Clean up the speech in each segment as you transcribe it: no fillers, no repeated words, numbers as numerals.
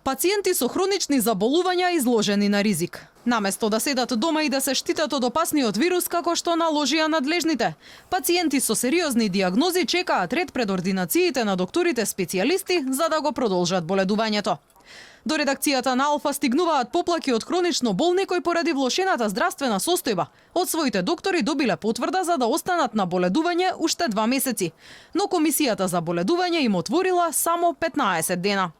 Пациенти со хронични заболувања изложени на ризик. Наместо да седат дома и да се штитат од опасниот вирус како што наложија надлежните, пациенти со сериозни диагнози чекаат ред пред ординациите на докторите специјалисти за да го продолжат боледувањето. До редакцијата на Алфа стигнуваат поплаки од хронично болни кои поради влошената здравствена состојба од своите доктори добиле потврда за да останат на боледување уште 2 месеци, но Комисијата за боледување им отворила само 15 дена.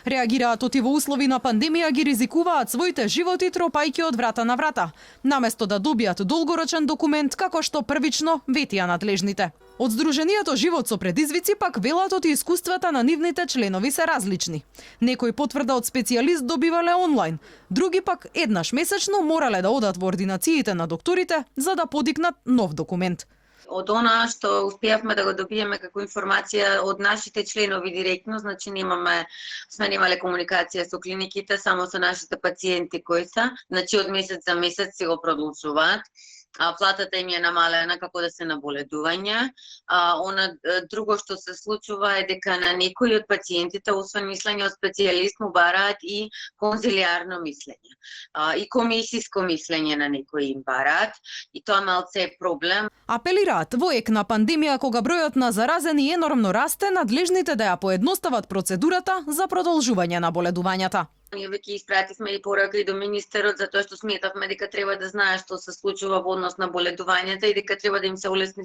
Реагираат оти во услови на пандемија ги ризикуваат своите животи тропајќи од врата на врата, наместо да добијат долгорочен документ како што првично ветија надлежните. Од Сдруженијето Живот со предизвици пак велат оти искуствата на нивните членови се различни. Некои потврда од специјалист добивале онлайн, други пак еднаш месечно морале да одат во ординациите на докторите за да подигнат нов документ. Од она што успеавме да го добиеме како информација од нашите членови директно, значи сме немале комуникација со клиниките, само со нашите пациенти кои се, значи од месец за месец се го продолжуваат. Платата им е намалена како да се на боледување. Друго што се случува е дека на некои од пациентите, освен мислење од специјалист, му бараат и конзилиарно мислење. И комисиско мислење на некои им бараат. И тоа малце е проблем. Апелираат во ек на пандемија кога бројот на заразени енормно расте, надлежните да ја поедностават процедурата за продолжување на боледувањата. Ние веќе испративме и порака и до министерот затоа што сметавме дека треба да знае што се случува во однос на боледувањата и дека треба да им се улесни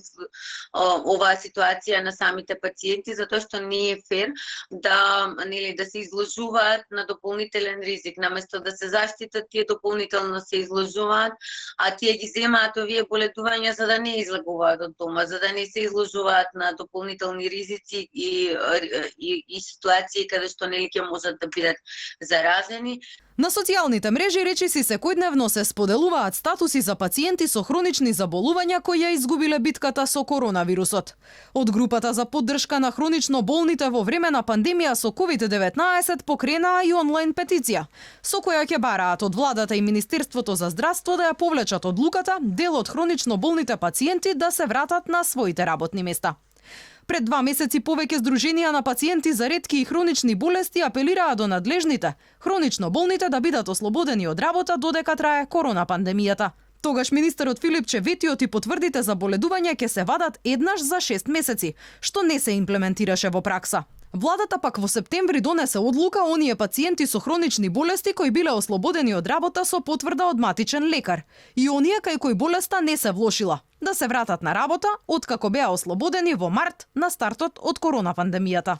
оваа ситуација на самите пациенти, затоа што не е фер да се изложуваат на дополнителен ризик, наместо да се заштитат, тие дополнително се изложуваат, а тие ги земаат овие боледувања за да не излегуваат од дома, за да не се изложуваат на дополнителни ризици и ситуации каде што ќе можат да бидат заразени. На социјалните мрежи речиси секојдневно се споделуваат статуси за пациенти со хронични заболувања кои ја изгубиле битката со коронавирусот. Од групата за поддршка на хронично болните во време на пандемија со COVID-19 покренаа и онлайн петиција, со која ќе бараат од владата и Министерството за здравство да ја повлечат одлуката дел од хронично болните пациенти да се вратат на своите работни места. Пред 2 месеци повеќе Сдруженија на пациенти за ретки и хронични болести апелираа до надлежните, хронично болните да бидат ослободени од работа додека трае корона пандемијата. Тогаш министерот Филипче ветиот и потврдите за боледување ќе се вадат еднаш за 6 месеци, што не се имплементираше во пракса. Владата пак во септември донесе одлука оние пациенти со хронични болести кои биле ослободени од работа со потврда од матичен лекар и оние кај кои болеста не се влошила да се вратат на работа откако беа ослободени во март на стартот од корона пандемијата.